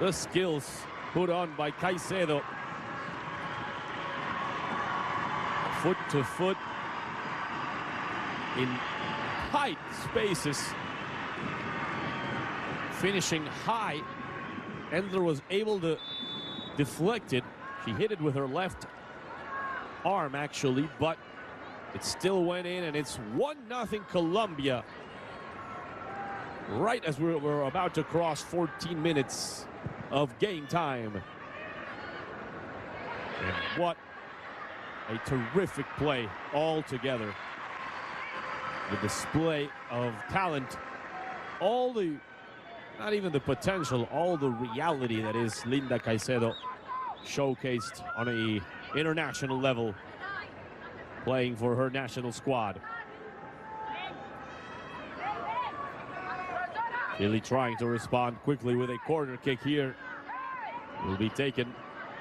The skills put on by Caicedo. Foot to foot in tight spaces. Finishing high. Endler was able to deflect it. She hit it with her left arm, actually, but it still went in, and it's 1-0 Colombia. Right as we're about to cross 14 minutes of game time. And what a terrific play altogether. The display of talent, all the, not even the potential, all the reality that is Linda Caicedo, showcased on an international level, playing for her national squad. Chile trying to respond quickly with a corner kick here. Will be taken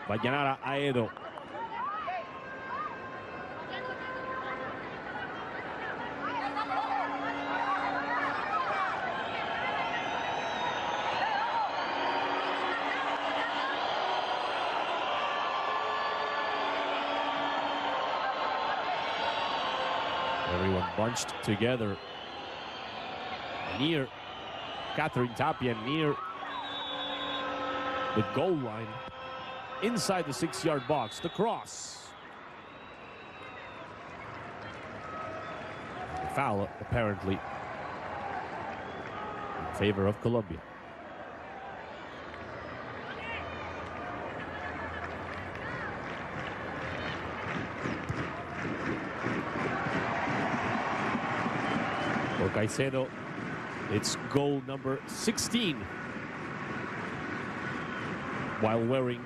by Yanara Aedo. Everyone bunched together near Catherine Tapia, near the goal line, inside the 6-yard box. The cross. The foul, apparently, in favor of Colombia. For Caicedo, it's goal number 16 while wearing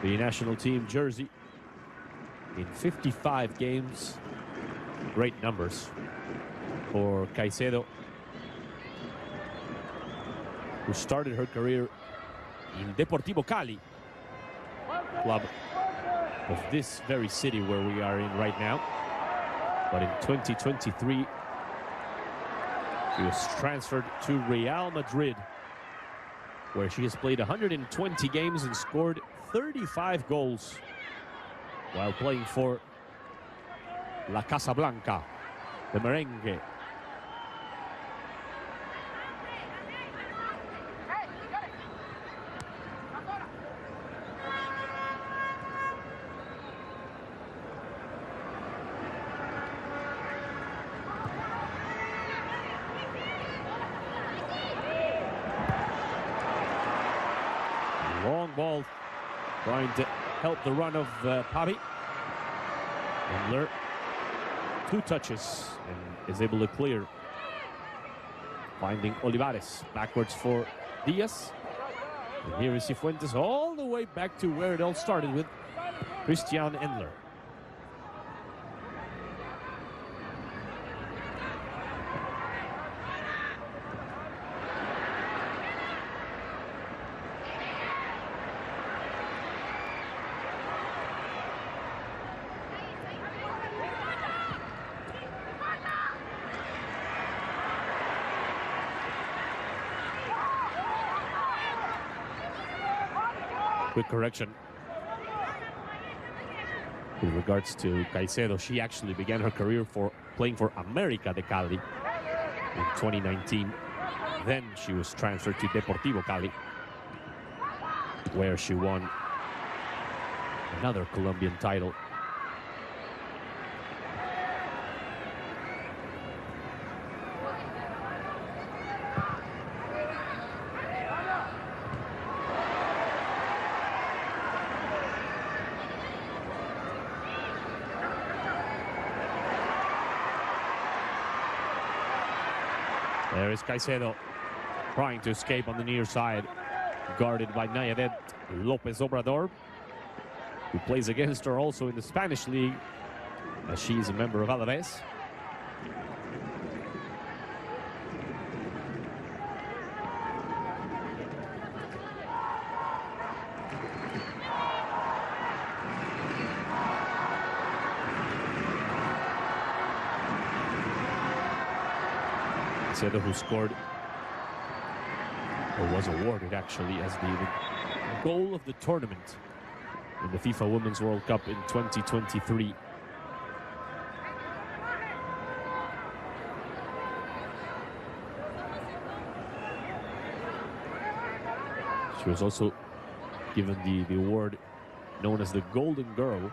the national team jersey in 55 games. Great numbers for Caicedo, who started her career in Deportivo Cali, club of this very city where we are in right now. But in 2023, she was transferred to Real Madrid, where she has played 120 games and scored 35 goals while playing for La Casa Blanca, the Merengue. Long ball, trying to help the run of Pavi. Endler, 2 touches, and is able to clear. Finding Olivares, backwards for Diaz. And here is Cifuentes all the way back to where it all started with Christian Endler. Quick correction. With regards to Caicedo, she actually began her career playing for América de Cali in 2019. Then she was transferred to Deportivo Cali, where she won another Colombian title. There is Caicedo trying to escape on the near side, guarded by Nayadet Lopez Obrador, who plays against her also in the Spanish league, as she is a member of Alaves. Caicedo, who scored or was awarded actually, as the goal of the tournament in the FIFA Women's World Cup in 2023. She was also given the award known as the Golden Girl,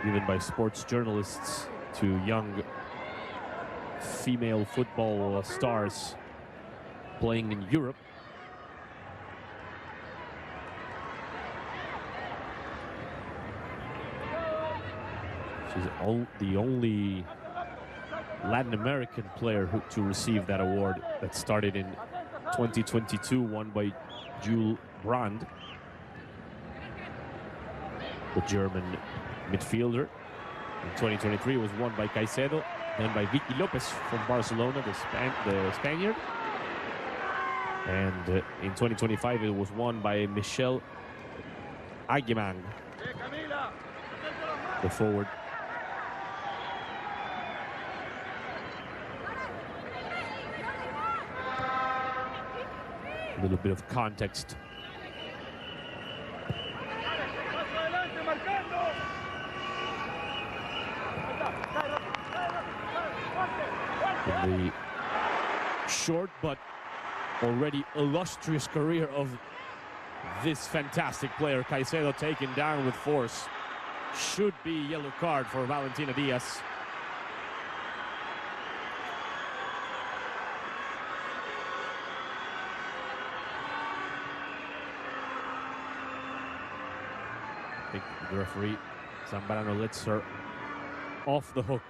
given by sports journalists to young female football stars playing in Europe. She's the only Latin American player to receive that award. That started in 2022, won by Jules Brand, the German midfielder. In 2023, it was won by Caicedo, then by Vicky Lopez from Barcelona, the Spaniard. And in 2025, it was won by Michelle Aguimang, the forward. A little bit of context. In the short but already illustrious career of this fantastic player, Caicedo taken down with force. Should be yellow card for Valentina Diaz. I think the referee, Zambrano, lets her off the hook.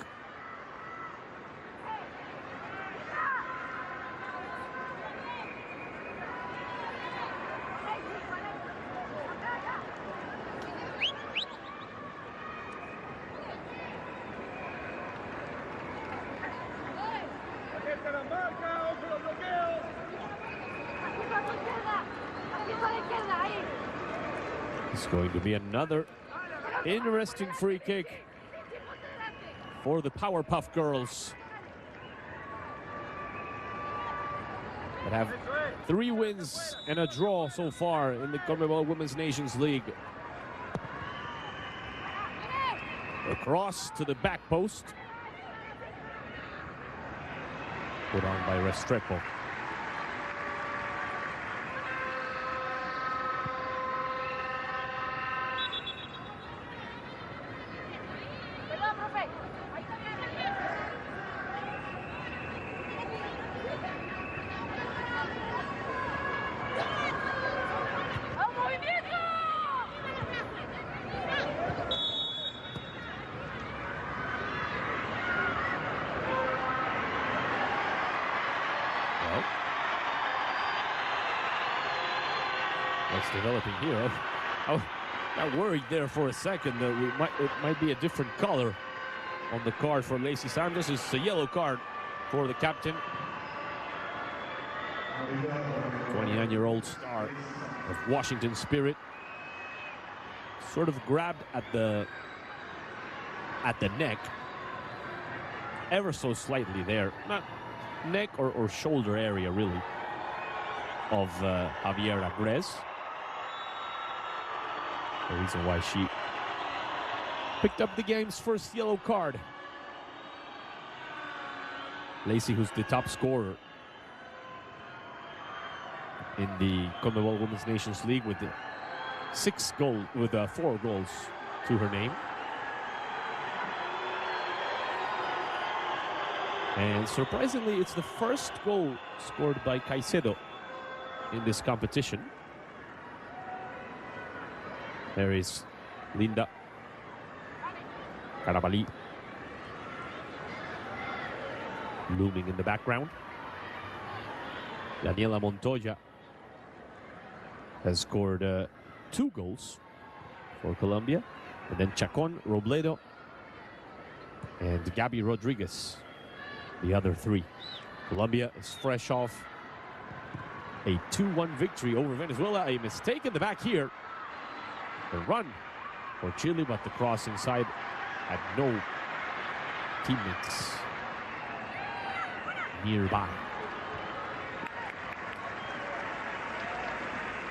It's going to be another interesting free kick for the Powerpuff Girls that have 3 wins and a draw so far in the CONMEBOL Women's Nations League. Across to the back post. Put on by Restrepo. What's developing here? I got worried there for a second that it might be a different color on the card for Lacey Santos. It's a yellow card for the captain. 29-year-old star of Washington Spirit. Sort of grabbed at the neck. Ever so slightly there. Not neck or shoulder area, really, of Javiera Grez. The reason why she picked up the game's first yellow card. Lacey, who's the top scorer in the CONMEBOL Women's Nations League with 4 goals to her name. And surprisingly, it's the first goal scored by Caicedo in this competition. There is Linda Carabalí looming in the background. Daniela Montoya has scored 2 goals for Colombia. And then Chacon, Robledo, and Gabby Rodriguez, the other 3. Colombia is fresh off a 2-1 victory over Venezuela. A mistake in the back here. The run for Chile, but the cross inside had no teammates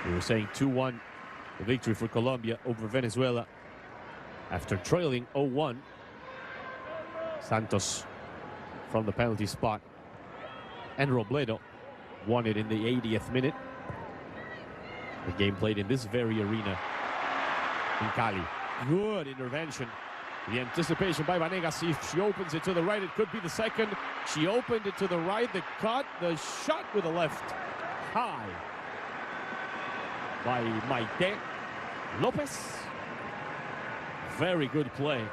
We were saying 2-1, the victory for Colombia over Venezuela after trailing 0-1. Santos from the penalty spot, and Robledo won it in the 80th minute. The game played in this very arena in Cali. Good intervention. The anticipation by Vanegas. If she opens it to the right, it could be the second. She opened it to the right. The cut, the shot with the left. High by Maite Lopez. Very good play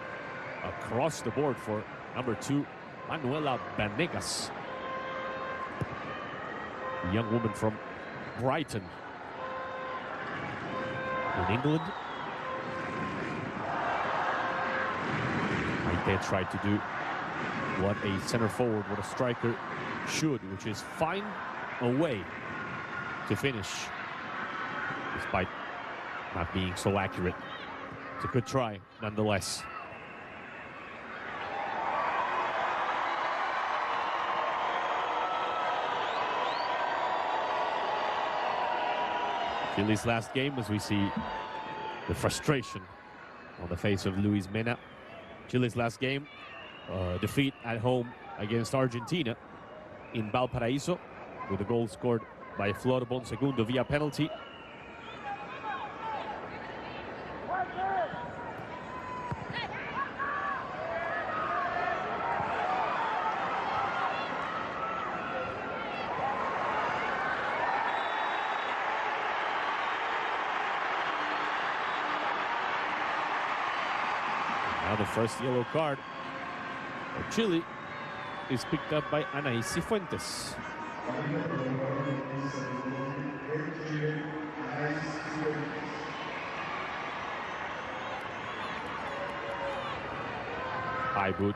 across the board for number 2, Manuela Vanegas. A young woman from Brighton in England. Maite tried to do what a center forward, what a striker should, which is find a way to finish, despite not being so accurate. It's a good try, nonetheless. Chile's last game, as we see the frustration on the face of Luis Mena. Chile's last game, defeat at home against Argentina in Valparaiso, with a goal scored by Flor Bonsegundo via penalty. Now the first yellow card for Chile is picked up by Anaís Cifuentes. High boot,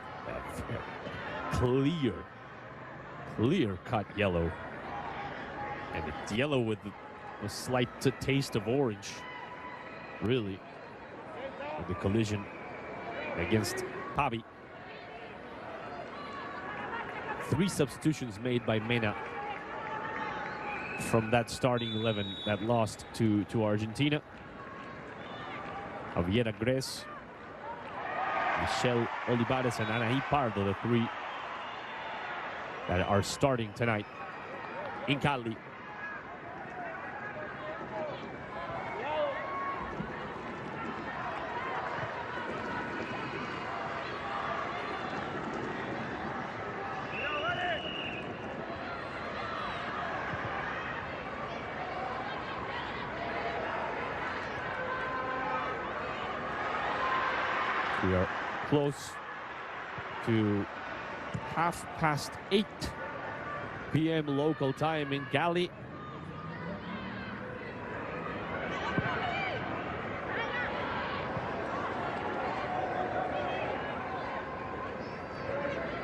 clear cut yellow, and it's yellow with a slight taste of orange, really, with the collision against Pavi. 3 substitutions made by Mena from that starting 11 that lost to Argentina. Javier Agres, Michelle Olivares, and Anaí Pardo, the 3 that are starting tonight in Cali. We are close to 8:30 p.m. local time in Cali.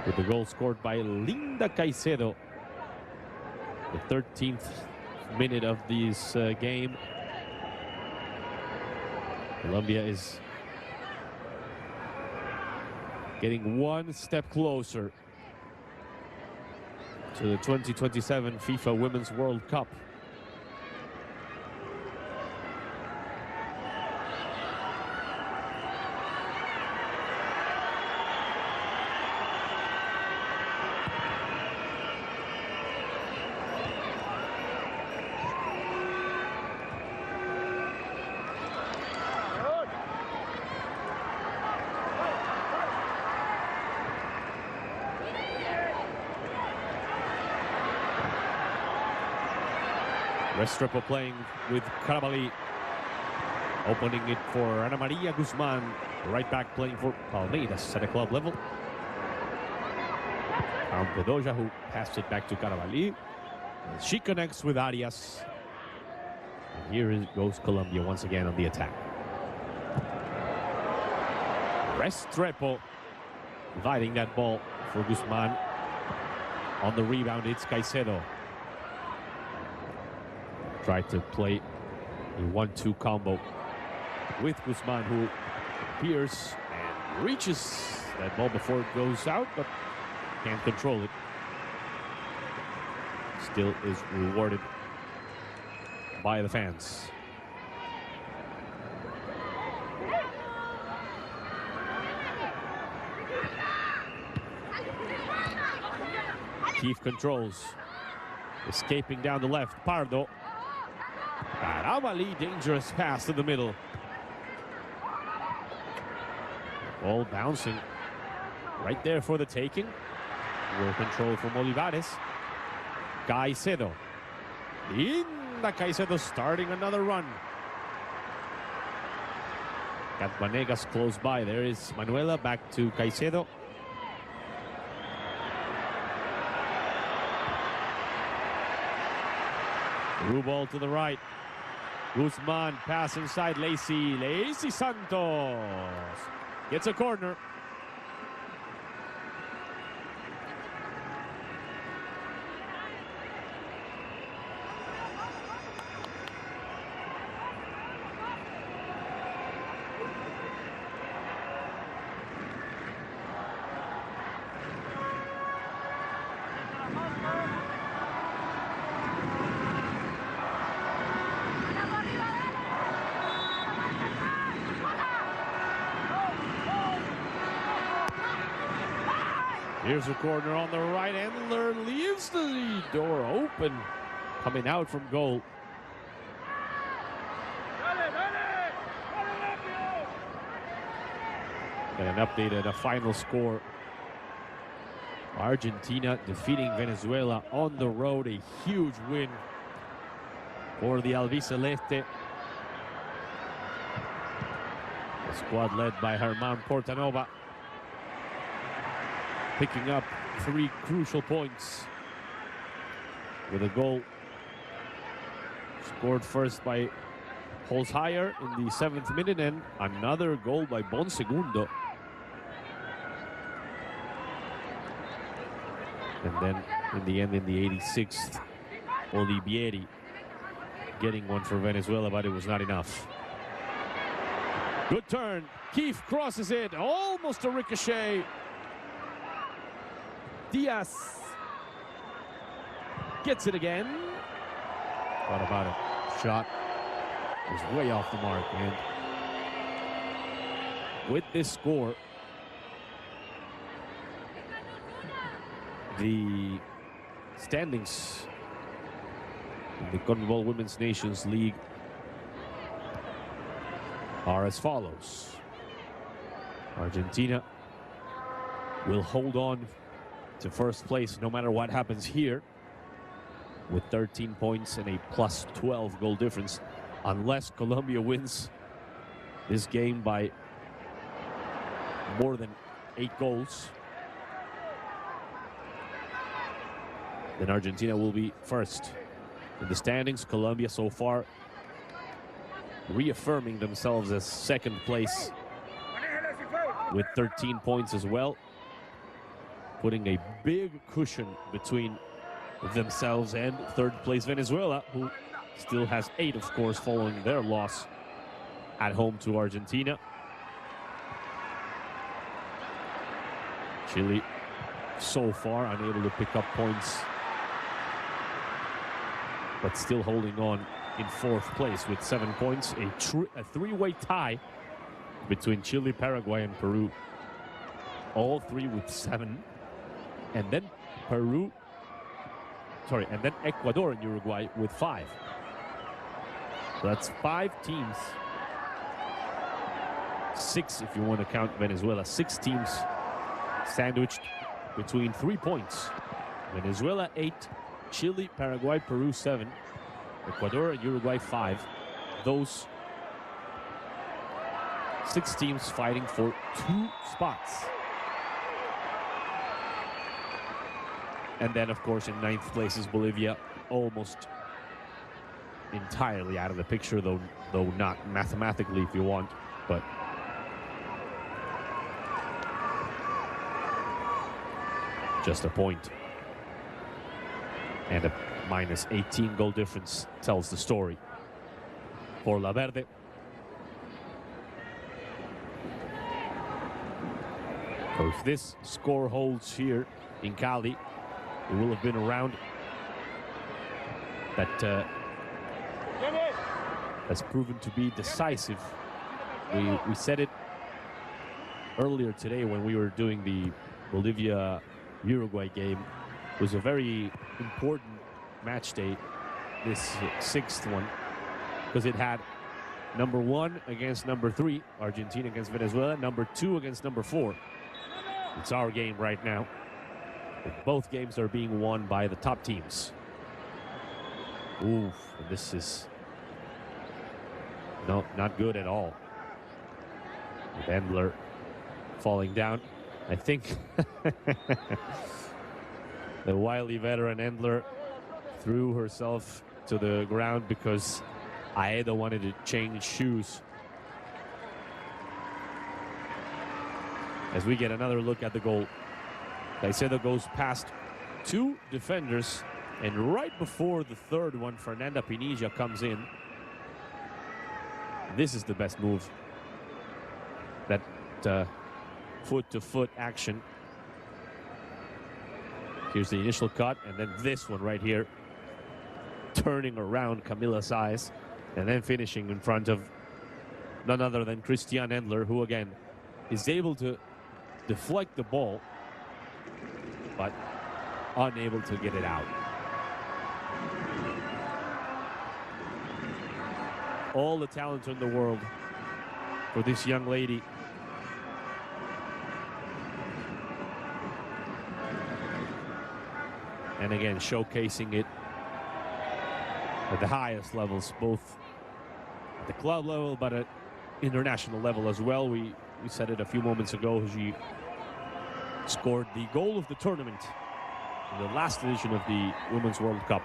With the goal scored by Linda Caicedo, the 13th minute of this game. Colombia is getting one step closer to the 2027 FIFA Women's World Cup. Restrepo playing with Carabalí, opening it for Ana Maria Guzman, right back playing for Palmeiras at a club level. Campedoja, who passed it back to Carabalí. She connects with Arias. And here goes Colombia once again on the attack. Restrepo dividing that ball for Guzman. On the rebound, it's Caicedo. Tried to play a 1-2 combo with Guzman, who appears and reaches that ball before it goes out, but can't control it. Still is rewarded by the fans. Keith controls. Escaping down the left. Pardo. Aramali, dangerous pass to the middle. Ball bouncing right there for the taking. Well control from Olivares. Caicedo. Linda Caicedo starting another run. Got Vanegas close by. There is Manuela back to Caicedo. Through ball to the right. Guzman pass inside Lacey. Lacey Santos gets a corner. Here's a corner on the right. Endler leaves the door open. Coming out from goal. And an update and a final score. Argentina defeating Venezuela on the road. A huge win for the Albiceleste. The squad led by Germán Portanova, picking up 3 crucial points with a goal scored first by Holzheier in the 7th minute and another goal by Bonsegundo. And then in the end, in the 86th, Olivieri getting one for Venezuela, but it was not enough. Good turn. Keith crosses it, almost a ricochet. Diaz gets it again. What about it? Shot was way off the mark, and with this score, the standings in the CONMEBOL Women's Nations League are as follows. Argentina will hold on to first place no matter what happens here with 13 points and a plus 12 goal difference, unless Colombia wins this game by more than 8 goals. Then Argentina will be first in the standings. Colombia so far reaffirming themselves as second place with 13 points as well, putting a big cushion between themselves and third place Venezuela, who still has 8, of course, following their loss at home to Argentina. Chile so far unable to pick up points, but still holding on in 4th place with 7 points. A 3-way tie between Chile, Paraguay, and Peru. All 3 with 7. And then and then Ecuador and Uruguay with 5. So that's 5 teams. 6 if you want to count Venezuela. 6 teams sandwiched between 3 points. Venezuela 8, Chile, Paraguay, Peru 7, Ecuador and Uruguay 5. Those 6 teams fighting for 2 spots. And then, of course, in 9th place is Bolivia, almost entirely out of the picture, though not mathematically if you want, but just a point. And a minus 18 goal difference tells the story for La Verde. So if this score holds here in Cali, it will have been around that has proven to be decisive. We said it earlier today when we were doing the Bolivia-Uruguay game. It was a very important match day, this sixth one, because it had number 1 against number 3, Argentina against Venezuela, number 2 against number 4. It's our game right now. Both games are being won by the top teams. Oof, this is not good at all. With Endler falling down. I think the wily veteran Endler threw herself to the ground because Aedo wanted to change shoes. As we get another look at the goal. Caicedo goes past 2 defenders, and right before the third one, Fernanda Pinilla comes in. This is the best move. That foot-to-foot action. Here's the initial cut, and then this one right here, turning around Camilla's eyes, and then finishing in front of none other than Christian Endler, who again is able to deflect the ball, but unable to get it out. All the talent in the world for this young lady. And again, showcasing it at the highest levels, both at the club level, but at international level as well. We said it a few moments ago. She scored the goal of the tournament in the last edition of the Women's World Cup.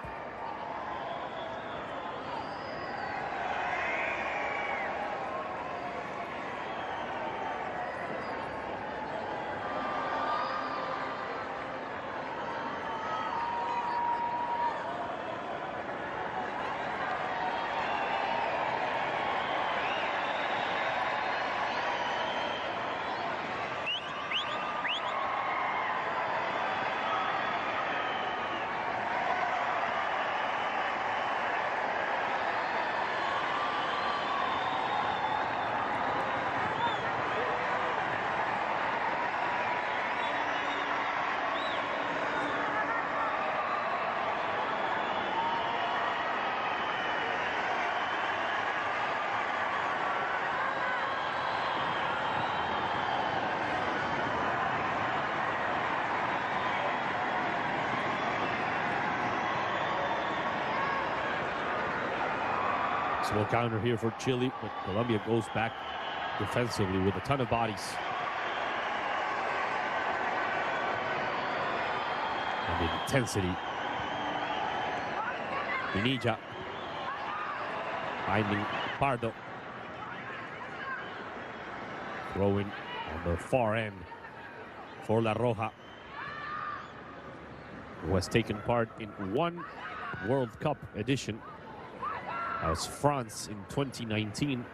Small counter here for Chile, but Colombia goes back defensively with a ton of bodies. And the intensity. Pinilla finding Pardo. Throwing on the far end for La Roja, who has taken part in 1 World Cup edition. That was France in 2019.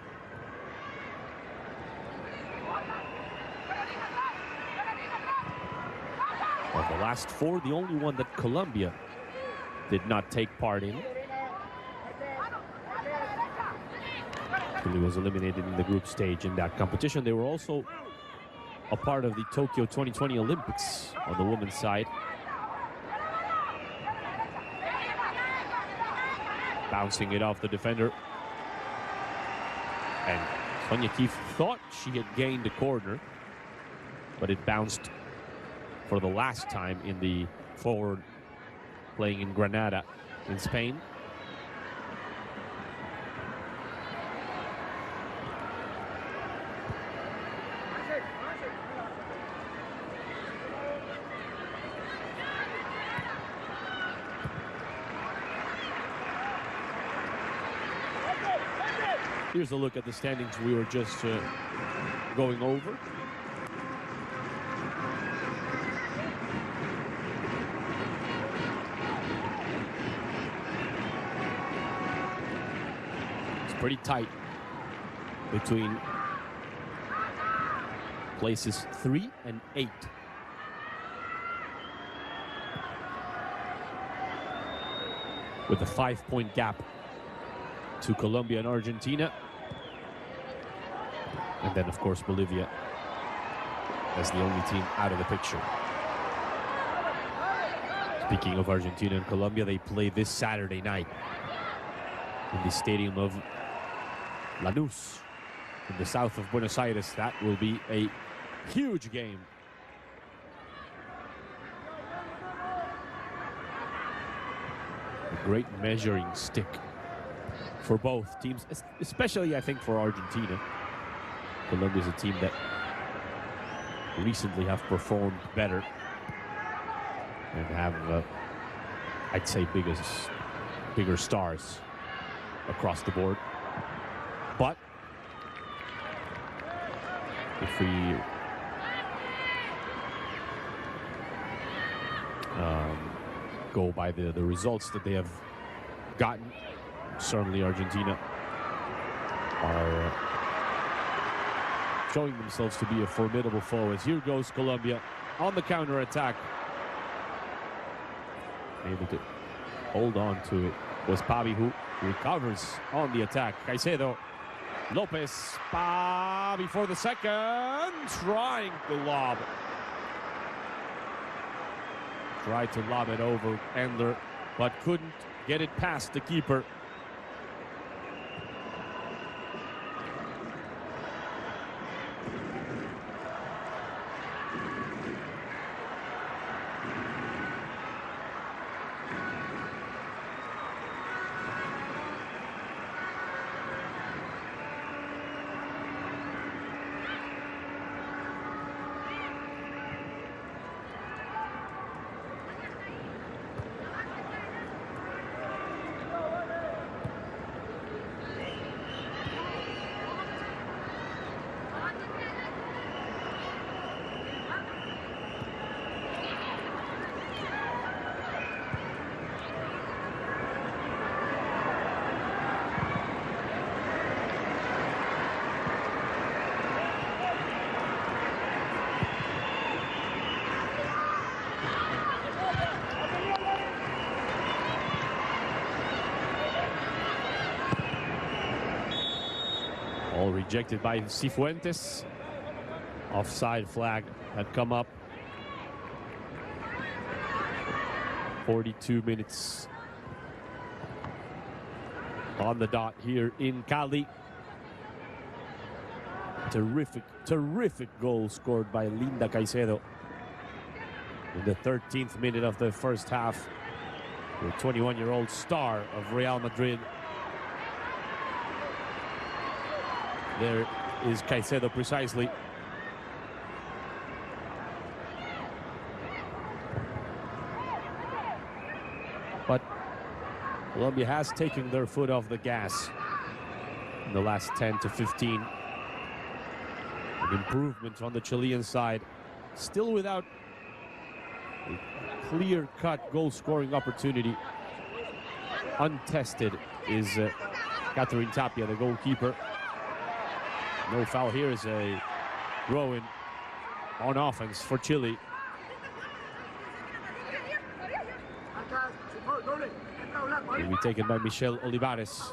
Of the last 4, the only one that Colombia did not take part in. Chile was eliminated in the group stage in that competition. They were also a part of the Tokyo 2020 Olympics on the women's side. Bouncing it off the defender. And Sonia Keefe thought she had gained a corner, but it bounced for the last time in the forward playing in Granada in Spain. Here's a look at the standings we were just going over. It's pretty tight between places 3 and 8. With a 5-point gap to Colombia and Argentina. And then, of course, Bolivia as the only team out of the picture. Speaking of Argentina and Colombia, they play this Saturday night in the stadium of Lanús in the south of Buenos Aires. That will be a huge game. A great measuring stick for both teams, especially I think for Argentina. Colombia is a team that recently have performed better and have, I'd say, bigger stars across the board. But if we go by the results that they have gotten, certainly Argentina are showing themselves to be a formidable foe. As here goes Colombia on the counter-attack. Able to hold on to it was Pavi, who recovers on the attack. Caicedo, Lopez, Pavi for the second, trying to lob. Tried to lob it over Endler, but couldn't get it past the keeper. All rejected by Cifuentes. Offside flag had come up. 42 minutes on the dot here in Cali. Terrific goal scored by Linda Caicedo in the 13th minute of the first half. The 21-year-old star of Real Madrid. There is Caicedo precisely. But Colombia has taken their foot off the gas in the last 10 to 15. An improvement on the Chilean side. Still without a clear-cut goal-scoring opportunity. Untested is Catherine Tapia, the goalkeeper. No foul here is a throw-in on offense for Chile. Will be taken by Michel Olivares.